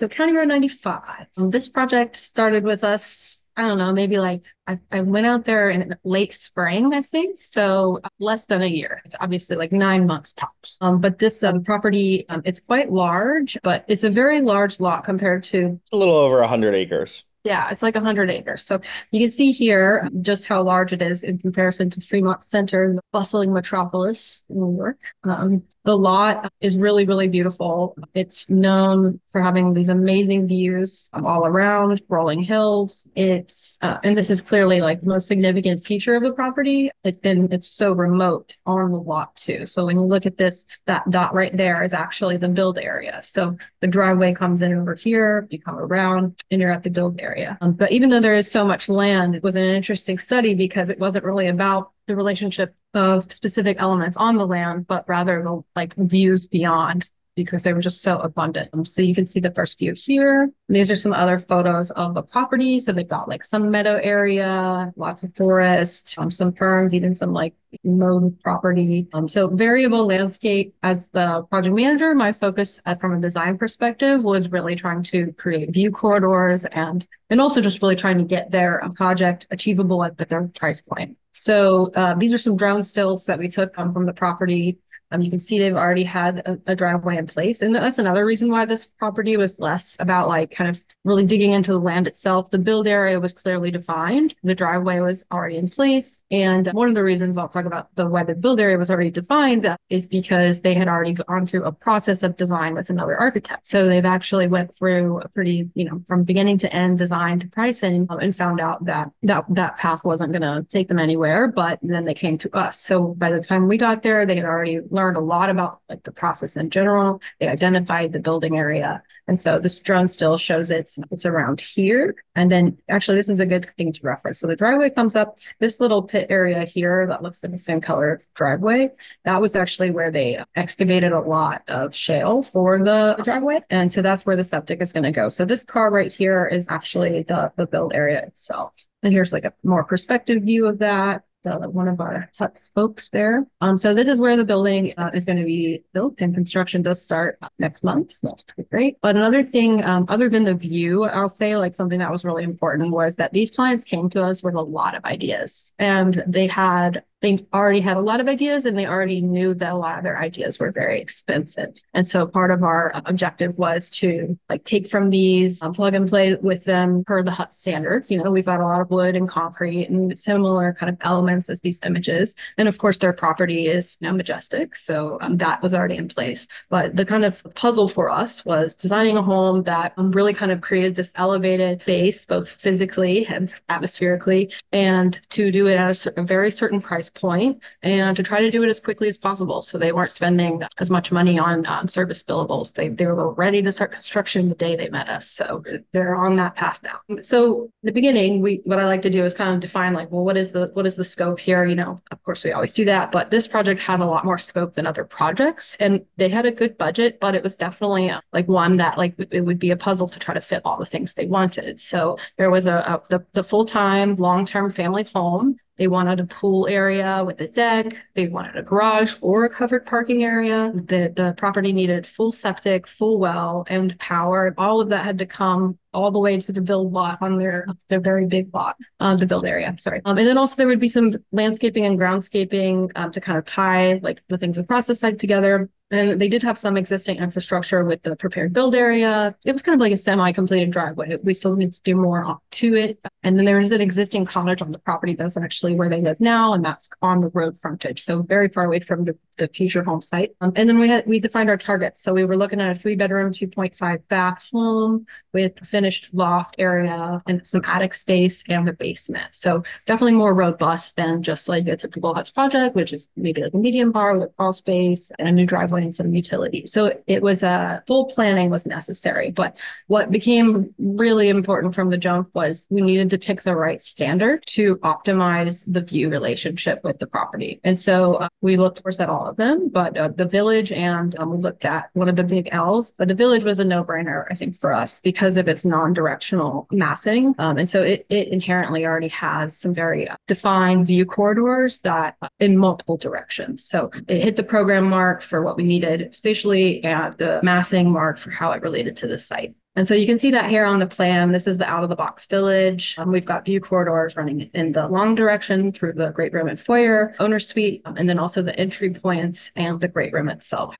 So County Road 95. This project started with us, I don't know, maybe like I went out there in late spring, I think. So less than a year, obviously like 9 months tops. But this property, it's quite large, but it's a very large lot compared to A little over 100 acres. yeah, it's like 100 acres. So you can see here just how large it is in comparison to Fremont Center, the bustling metropolis in New York. The lot is really, really beautiful. It's known for having these amazing views all around, rolling hills. And this is clearly like the most significant feature of the property. It's so remote on the lot too. So when you look at this, that dot right there is actually the build area. So the driveway comes in over here, you come around, and you're at the build area. But even though there is so much land, it was an interesting study because it wasn't really about the relationship of specific elements on the land, but rather the like views beyond because they were just so abundant. So you can see the first view here. These are some other photos of the property. So they've got like some meadow area, lots of forest, some ferns, even some like mowed property. So variable landscape. As the project manager, my focus from a design perspective was really trying to create view corridors and also just really trying to get their project achievable at their price point. So these are some drone stills that we took from the property. You can see they've already had a driveway in place. And that's another reason why this property was less about like kind of really digging into the land itself. The build area was clearly defined. The driveway was already in place. And one of the reasons I'll talk about why the build area was already defined is because they had already gone through a process of design with another architect. So they've actually went through a pretty, from beginning to end design to pricing and found out that path wasn't going to take them anywhere. But then they came to us. So by the time we got there, they had already learned a lot about like the process in general. They identified the building area. And so this drone still shows it's around here. And then actually this is a good thing to reference. So the driveway comes up, this little pit area here that looks like the same color as the driveway. That was actually where they excavated a lot of shale for the driveway. And so that's where the septic is going to go. So this car right here is actually the build area itself. And here's like a more perspective view of that. One of our hut spokes there. So this is where the building is going to be built, and construction does start next month. So that's pretty great. But another thing, other than the view, I'll say like something that was really important was that these clients came to us with a lot of ideas, and they already had a lot of ideas, and they already knew that a lot of their ideas were very expensive. And so part of our objective was to like take from these, plug and play with them per the hut standards. We've got a lot of wood and concrete and similar kind of elements as these images. And of course, their property is majestic. So that was already in place. But the kind of puzzle for us was designing a home that really kind of created this elevated base, both physically and atmospherically, and to do it at a very certain price point and to try to do it as quickly as possible. So they weren't spending as much money on service billables. They were ready to start construction the day they met us. So they're on that path now. So the beginning, what I like to do is kind of define like, well, what is the scope here? Of course we always do that, but this project had a lot more scope than other projects, and they had a good budget, but it was definitely like one that like it would be a puzzle to try to fit all the things they wanted. So there was the full-time, long-term family home. They wanted a pool area with a deck. They wanted a garage or a covered parking area. The property needed full septic, full well, and power. All of that had to come all the way to the build lot on their very big lot, the build area. I'm sorry. And then also there would be some landscaping and groundscaping to kind of tie like the things across the site together. And they did have some existing infrastructure with the prepared build area. It was kind of like a semi-completed driveway. We still need to do more to it. And then there is an existing cottage on the property that's actually where they live now, and that's on the road frontage, so very far away from the future home site. And then we defined our targets. So we were looking at a 3-bedroom, 2.5 bath home with a finished loft area and some attic space and a basement. So definitely more robust than just like a typical house project, which is maybe like a medium bar with crawl space and a new driveway and some utility. So it was full planning was necessary. But what became really important from the jump was we needed to pick the right standard to optimize the view relationship with the property. And so we looked, of course, at all of them, but the village and we looked at one of the big L's, but the village was a no-brainer, I think, for us because of its non-directional massing. And so it inherently already has some very defined view corridors that in multiple directions. So it hit the program mark for what we needed spatially and the massing mark for how it related to the site. And so you can see that here on the plan. This is the out of the box village. We've got view corridors running in the long direction through the great room and foyer, owner suite, and then also the entry points and the great room itself.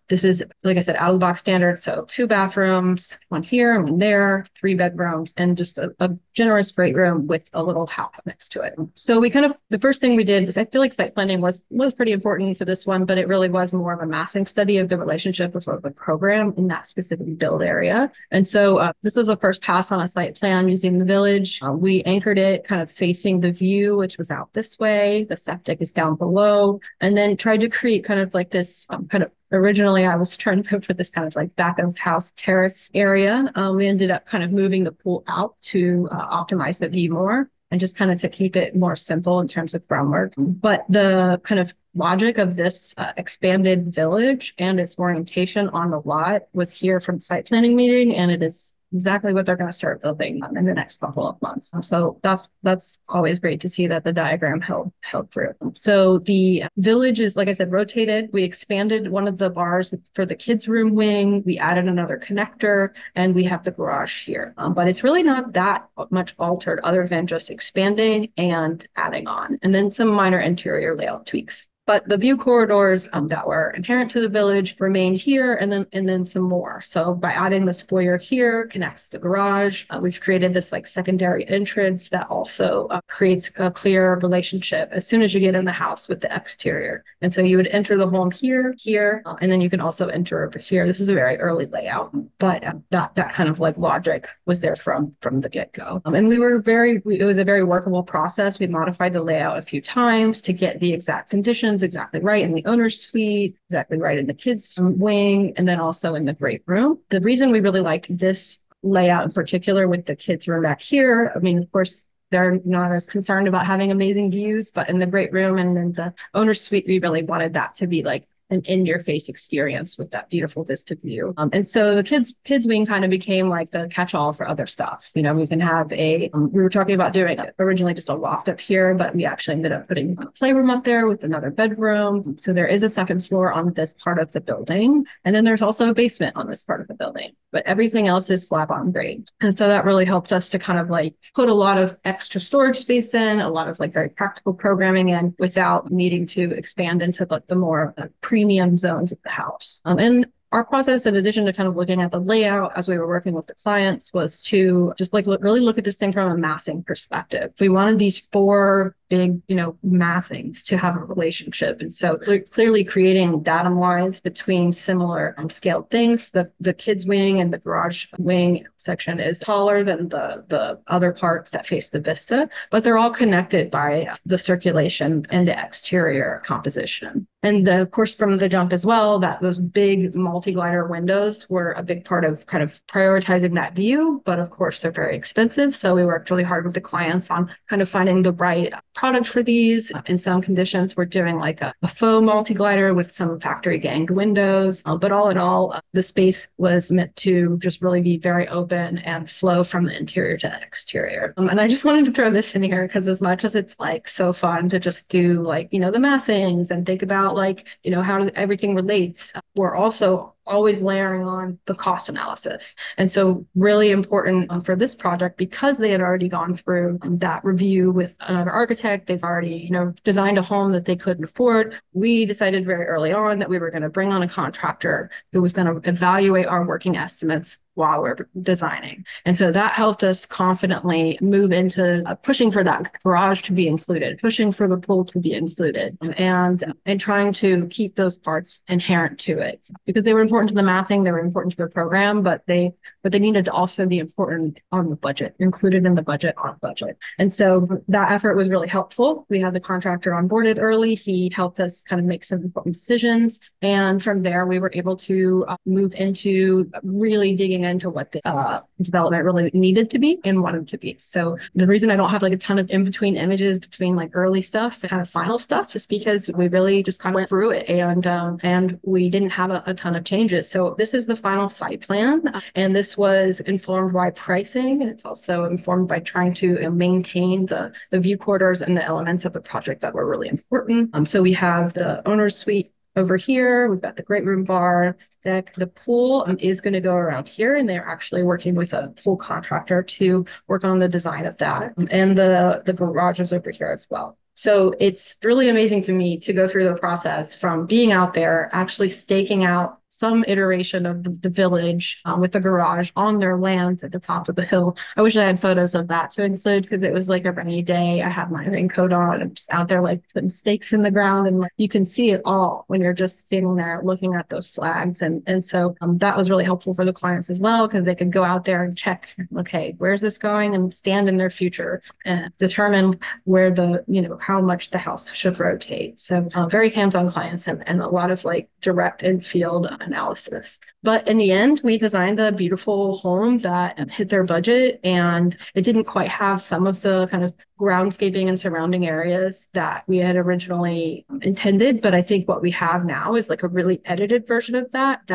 This is, like I said, out of the box standard. So 2 bathrooms, one here and one there, 3 bedrooms, and just a generous great room with a little house next to it. So we kind of, the first thing we did is I feel like site planning was pretty important for this one, but it really was more of a massing study of the relationship with the program in that specific build area. And so this was the first pass on a site plan using the village. We anchored it kind of facing the view, which was out this way. The septic is down below, and then tried to create kind of like this kind of originally, I was trying to go for this kind of like back of house terrace area. We ended up kind of moving the pool out to optimize the view more and just kind of to keep it more simple in terms of groundwork. But the kind of logic of this expanded village and its orientation on the lot was here from the site planning meeting, and it is exactly what they're going to start building in the next couple of months. So that's always great to see that the diagram held through. So the village is, like I said, rotated. We expanded one of the bars for the kids' room wing. We added another connector, and we have the garage here. But it's really not that much altered other than just expanding and adding on, and then some minor interior layout tweaks. But the view corridors that were inherent to the village remained here, and then some more. So by adding this foyer here, connects the garage. We've created this like secondary entrance that also creates a clear relationship as soon as you get in the house with the exterior. And so you would enter the home here, and then you can also enter over here. This is a very early layout, but that kind of like logic was there from the get-go. And it was a very workable process. We modified the layout a few times to get the exact conditions exactly right in the owner's suite, exactly right in the kids' wing, and then also in the great room. The reason we really liked this layout in particular with the kids' room back here, I mean, of course, they're not as concerned about having amazing views, but in the great room and in the owner's suite, we really wanted that to be like an in-your-face experience with that beautiful vista view. And so the kids wing kind of became like the catch-all for other stuff. You know, we can have we were talking about doing originally just a loft up here, but we actually ended up putting a playroom up there with another bedroom. So there is a second floor on this part of the building. And then there's also a basement on this part of the building, but everything else is slab on grade. And so that really helped us to kind of like put a lot of extra storage space in, a lot of like very practical programming in without needing to expand into the more premium zones of the house. And our process, in addition to kind of looking at the layout as we were working with the clients, was to just like really look at this thing from a massing perspective. We wanted these 4 big, massings to have a relationship. And so clearly creating datum lines between similar scaled things. The kids wing and the garage wing section is taller than the other parts that face the vista, but they're all connected by the circulation and the exterior composition. And of course, from the jump as well, that those big multi-glider windows were a big part of kind of prioritizing that view. But of course, they're very expensive. So we worked really hard with the clients on kind of finding the right product for these. In some conditions, we're doing like a faux multi-glider with some factory ganged windows. But all in all, the space was meant to just really be very open and flow from the interior to the exterior. And I just wanted to throw this in here because as much as it's like so fun to just do like, the massings and think about like, how everything relates, we're also always layering on the cost analysis. And so really important for this project, because they had already gone through that review with another architect, they've already, designed a home that they couldn't afford. We decided very early on that we were going to bring on a contractor who was going to evaluate our working estimates while we're designing. And so that helped us confidently move into pushing for that garage to be included, pushing for the pool to be included, and trying to keep those parts inherent to it because they were important to the massing, they were important to the program, but they needed to also be important on the budget, included in the budget on budget. And so that effort was really helpful. We had the contractor onboarded early. He helped us kind of make some important decisions. And from there, we were able to move into really digging into what the development really needed to be and wanted to be. So the reason I don't have like a ton of in-between images between like early stuff and kind of final stuff is because we really just kind of went through it and we didn't have a ton of changes. So this is the final site plan, and this was informed by pricing. And it's also informed by trying to maintain the view corridors and the elements of the project that were really important. So we have the owner's suite over here. We've got the great room bar deck. The pool is going to go around here, and they're actually working with a pool contractor to work on the design of that. And the garage is over here as well. So it's really amazing to me to go through the process from being out there, actually staking out some iteration of the village with the garage on their land at the top of the hill. I wish I had photos of that to include because it was like a rainy day. I had my raincoat on. I'm just out there like putting stakes in the ground, and like, you can see it all when you're just standing there looking at those flags. And so that was really helpful for the clients as well because they could go out there and check, okay, where's this going, and stand in their future and determine where how much the house should rotate. So very hands-on clients and a lot of like direct and field analysis. But in the end, we designed a beautiful home that hit their budget, and it didn't quite have some of the kind of groundscaping and surrounding areas that we had originally intended. But I think what we have now is like a really edited version of that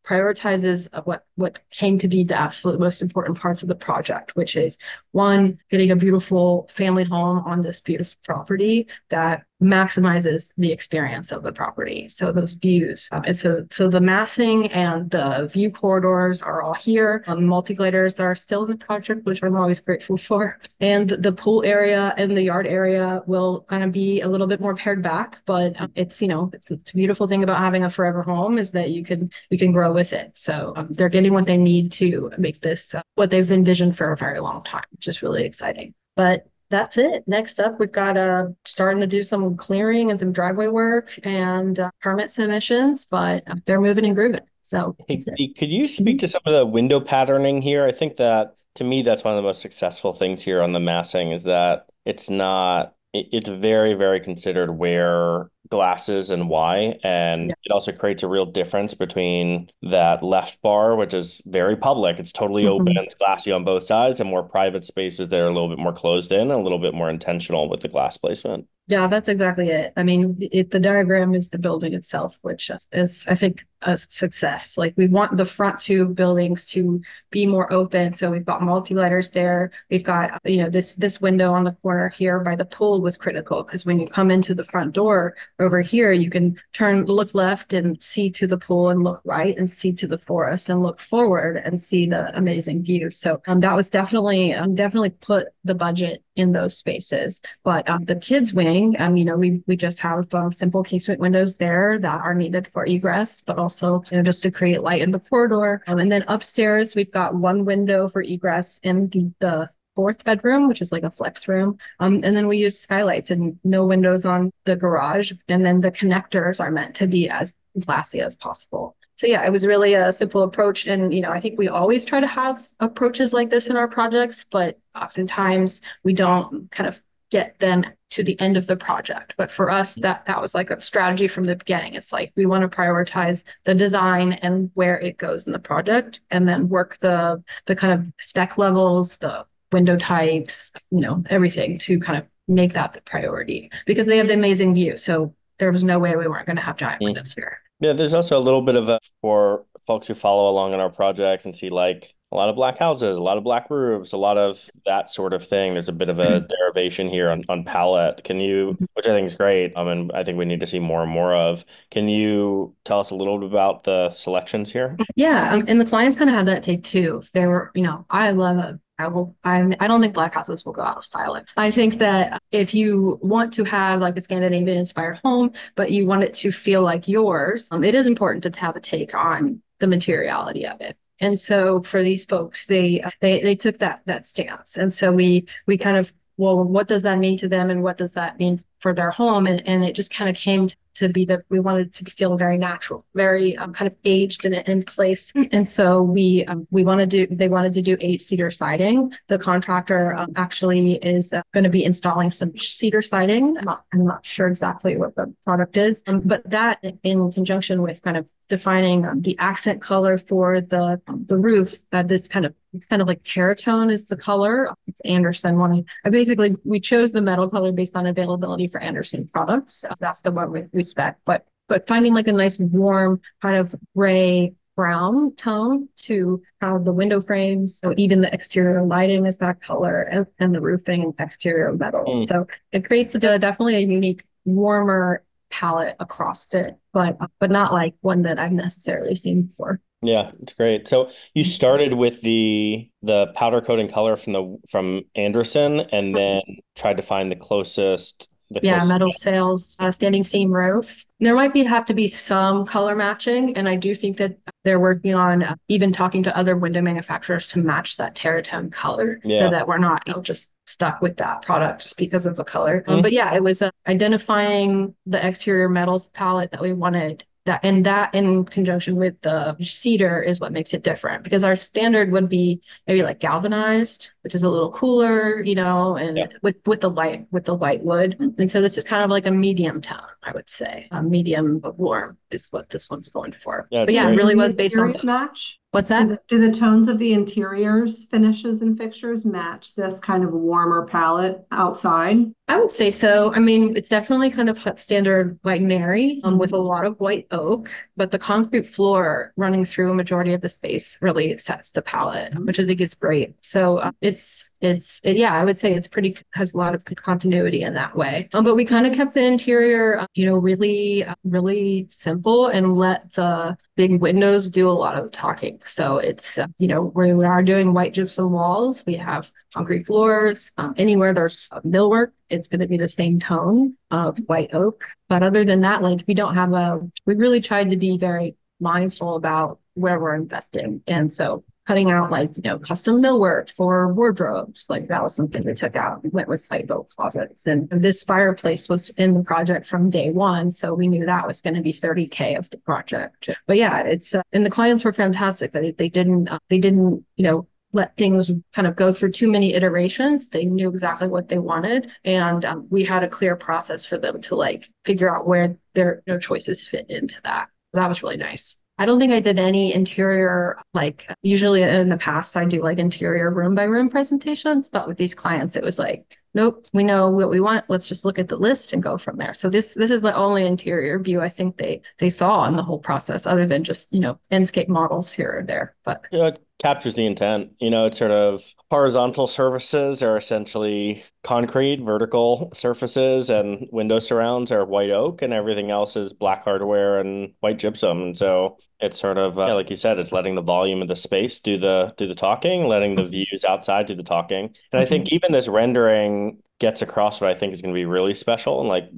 prioritizes what came to be the absolute most important parts of the project, which is one, getting a beautiful family home on this beautiful property that maximizes the experience of the property. So those views. So the massing and the view corridors are all here. Multi-gladers are still in the project, which I'm always grateful for. And the pool area and the yard area will kind of be a little bit more pared back, but it's a beautiful thing about having a forever home is that you can grow with it. So they're getting what they need to make this what they've envisioned for a very long time, which is really exciting. But that's it. Next up, we've got starting to do some clearing and some driveway work and permit submissions, but they're moving and grooving. So Hey, that's it. could you speak Mhm. to some of the window patterning here? I think that to me, that's one of the most successful things here on the massing is that it's not, it's very, very considered where glass is and why. And Yeah. it also creates a real difference between that left bar, which is very public. It's totally open, Mhm. it's glassy on both sides, and more private spaces that are a little bit more closed in and a little bit more intentional with the glass placement. Yeah, that's exactly it. I mean, the diagram is the building itself, which is, I think, a success. Like we want the front two buildings to be more open. So we've got multi-lighters there. We've got, this window on the corner here by the pool was critical because when you come into the front door over here, you can look left and see to the pool and look right and see to the forest and look forward and see the amazing view. So that was definitely put the budget in those spaces. But the kids wing, we just have simple casement windows there that are needed for egress, but also just to create light in the corridor. And then upstairs, we've got one window for egress in the fourth bedroom, which is like a flex room. And then we use skylights and no windows on the garage. And then the connectors are meant to be as glassy as possible. So yeah, it was really a simple approach. And, I think we always try to have approaches like this in our projects, but oftentimes we don't kind of get them to the end of the project. But for us, that was like a strategy from the beginning. It's like we want to prioritize the design and where it goes in the project, and then work the kind of spec levels, the window types, everything to kind of make that the priority because they have the amazing view. So there was no way we weren't going to have giant windows here. Yeah, there's also a little bit of a for folks who follow along in our projects and see like a lot of black houses, a lot of black roofs, a lot of that sort of thing. There's a bit of a derivation here on palette. Can you, which I think is great, and I think we need to see more and more of. Can you tell us a little bit about the selections here? Yeah, and the clients kind of had that take too. They were, I love it. I don't think black houses will go out of style. I think that if you want to have like a Scandinavian inspired home, but you want it to feel like yours, it is important to have a take on the materiality of it. And so for these folks, they took that stance. And so we kind of, well, what does that mean to them, and what does that mean for their home? And it just kind of came to be that we wanted to feel very natural, very kind of aged and in place. And so they wanted to do 8 cedar siding. The contractor actually is going to be installing some cedar siding. I'm not sure exactly what the product is, but that in conjunction with kind of defining the accent color for the roof, that it's kind of like Terratone is the color. It's Anderson one. We chose the metal color based on availability for Anderson products. So that's the one we spec. But finding like a nice warm kind of gray brown tone to how the window frames, so even the exterior lighting is that color, and the roofing and exterior metals. Hmm. So it creates definitely a unique, warmer palette across it, but not like one that I've necessarily seen before. Yeah, it's great. So you started with the powder coating color from Anderson and then tried to find the Yeah, closest. metal sails, standing seam roof. There might be have to be some color matching, and I do think that they're working on even talking to other window manufacturers to match that Terratone color, so Yeah. that we're not, just stuck with that product just because of the color. Mhm. But yeah, it was identifying the exterior metals palette that we wanted. That in conjunction with the cedar is what makes it different because our standard would be maybe like galvanized, which is a little cooler, Yeah. and with the light wood. And so this is kind of like a medium tone, I would say. A medium but warm is what this one's going for. Yeah, But it's yeah, it great. Do really the was based on interiors this. match? What's Do that? the tones of the interiors, finishes, and fixtures match this kind of warmer palette outside? I would say so. I mean, it's definitely kind of standard white nary with a lot of white oak, but the concrete floor running through a majority of the space really sets the palette, Mhm. which I think is great. So yeah, I would say it's pretty has a lot of good continuity in that way. But we kind of kept the interior, really, really simple and let the big windows do a lot of the talking. So it's, we are doing white gypsum walls. We have concrete floors. Anywhere there's millwork, it's going to be the same tone of white oak. But other than that, like we really tried to be very mindful about where we're investing. And so cutting out like, custom millwork for wardrobes, like that was something we took out. We went with site built closets. And this fireplace was in the project from day one. So we knew that was going to be 30K of the project. But yeah, and the clients were fantastic. They didn't, let things kind of go through too many iterations. They knew exactly what they wanted, and we had a clear process for them to like figure out where their choices fit into that. That was really nice. I don't think I did any interior, like usually in the past I do like interior room by room presentations, but with these clients it was like, nope, we know what we want. Let's just look at the list and go from there. So this is the only interior view I think they saw in the whole process, other than just, Enscape models here or there. But It captures the intent. It's sort of horizontal surfaces are essentially concrete, vertical surfaces, and window surrounds are white oak, and everything else is black hardware and white gypsum. And so it's sort of, yeah, like you said, it's letting the volume of the space do the talking, letting the views outside do the talking. And I think Mhm. even this rendering gets across what I think is going to be really special and like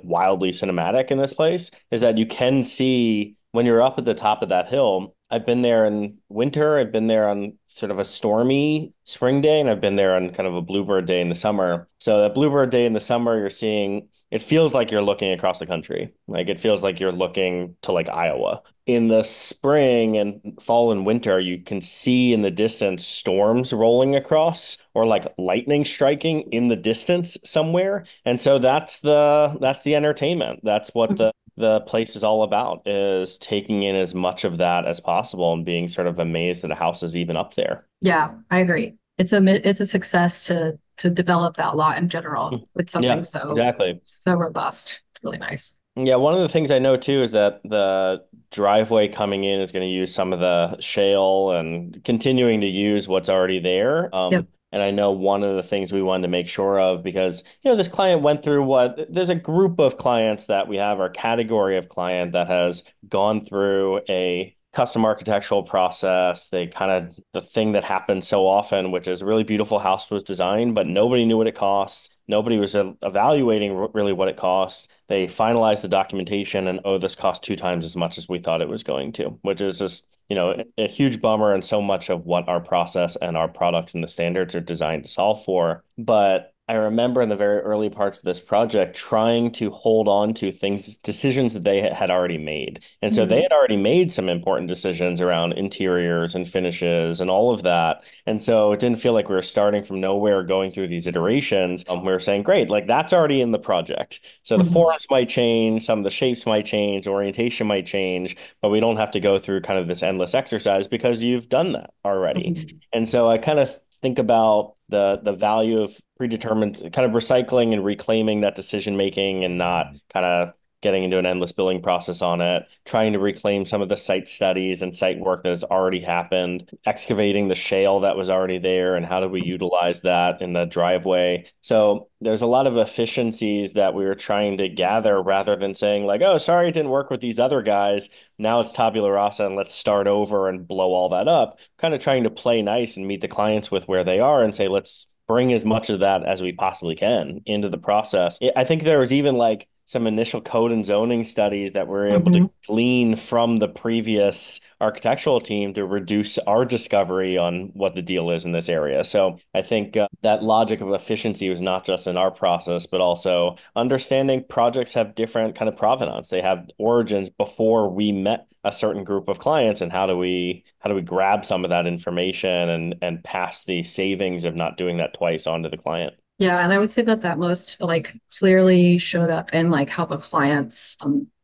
wildly cinematic in this place is that you can see when you're up at the top of that hill. I've been there in winter. I've been there on sort of a stormy spring day, and I've been there on kind of a bluebird day in the summer. So that bluebird day in the summer, you're seeing it feels like you're looking across the country. Like it feels like you're looking to like Iowa. In the spring and fall and winter, you can see in the distance storms rolling across or like lightning striking in the distance somewhere. And so that's the entertainment. That's what the place is all about is taking in as much of that as possible and being sort of amazed that a house is even up there. Yeah, I agree. It's a success to develop that lot in general with something Yeah, exactly. so robust. It's really nice. Yeah, one of the things I know too is that the driveway coming in is going to use some of the shale and continuing to use what's already there. Yep. And I know one of the things we wanted to make sure of because, this client went through there's a group of clients that we have, our category of client that has gone through a custom architectural process. They kind of, the thing that happens so often, which is a really beautiful house was designed, but nobody knew what it cost. Nobody was evaluating really what it cost. They finalized the documentation and, oh, this cost 2 times as much as we thought it was going to, which is just, a huge bummer and so much of what our process and our products and the standards are designed to solve for. But I remember in the very early parts of this project trying to hold on to decisions that they had already made. And so they Mhm. had already made some important decisions around interiors and finishes and all of that. And so it didn't feel like we were starting from nowhere going through these iterations. We were saying, great, like that's already in the project. So the Mhm. forms might change, some of the shapes might change, orientation might change, but we don't have to go through kind of this endless exercise because you've done that already. Mhm. And so I kind of think about the value of predetermined kind of recycling and reclaiming that decision making and not kind of getting into an endless billing process on it, trying to reclaim some of the site studies and site work that has already happened, excavating the shale that was already there, and how do we utilize that in the driveway. So there's a lot of efficiencies that we were trying to gather rather than saying like, oh, sorry, it didn't work with these other guys. Now it's tabula rasa and let's start over and blow all that up. Kind of trying to play nice and meet the clients with where they are and say, let's bring as much of that as we possibly can into the process. I think there was even like some initial code and zoning studies that we're able to glean from the previous architectural team to reduce our discovery on what the deal is in this area. So I think that logic of efficiency was not just in our process, but also understanding projects have different kind of provenance. They have origins before we met a certain group of clients, and how do we grab some of that information and pass the savings of not doing that twice onto the client. Yeah, and I would say that that most like clearly showed up in like how the clients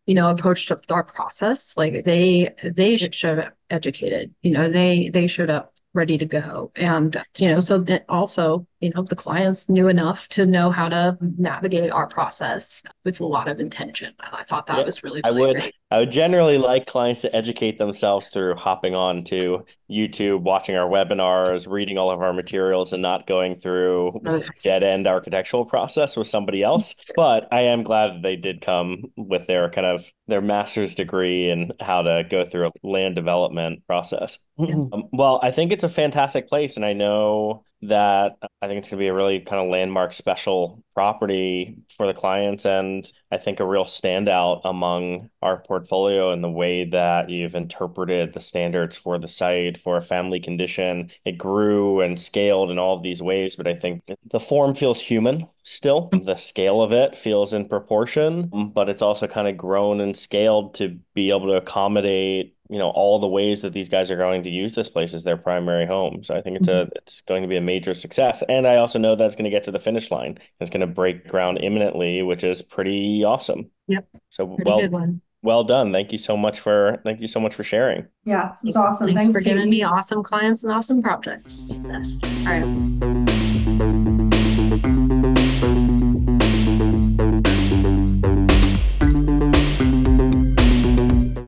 approached our process. Like they showed up educated. They showed up ready to go. And so that also, the clients knew enough to know how to navigate our process with a lot of intention. And I thought that Yeah, was really, I really would great. I would generally like clients to educate themselves through hopping on to YouTube, watching our webinars, reading all of our materials, and not going through Okay. dead end architectural process with somebody else. But I am glad that they did come with their kind of their master's degree and how to go through a land development process. Yeah. Well, I think it's a fantastic place, and I know that I think it's going to be a really kind of landmark special property for the clients, and I think a real standout among our portfolio in the way that you've interpreted the standards for the site for a family condition. It grew and scaled in all of these ways, but I think the form feels human still. The scale of it feels in proportion, but it's also kind of grown and scaled to be able to accommodate all the ways that these guys are going to use this place as their primary home. So I think it's going to be a major success. And I also know that it's going to get to the finish line. It's going to break ground imminently, which is pretty awesome. Yep. So Pretty good one. well done. Thank you so much for sharing. Yeah, this is awesome. Thanks Thanks, for giving me Katie. awesome clients and awesome projects. Yes. All right.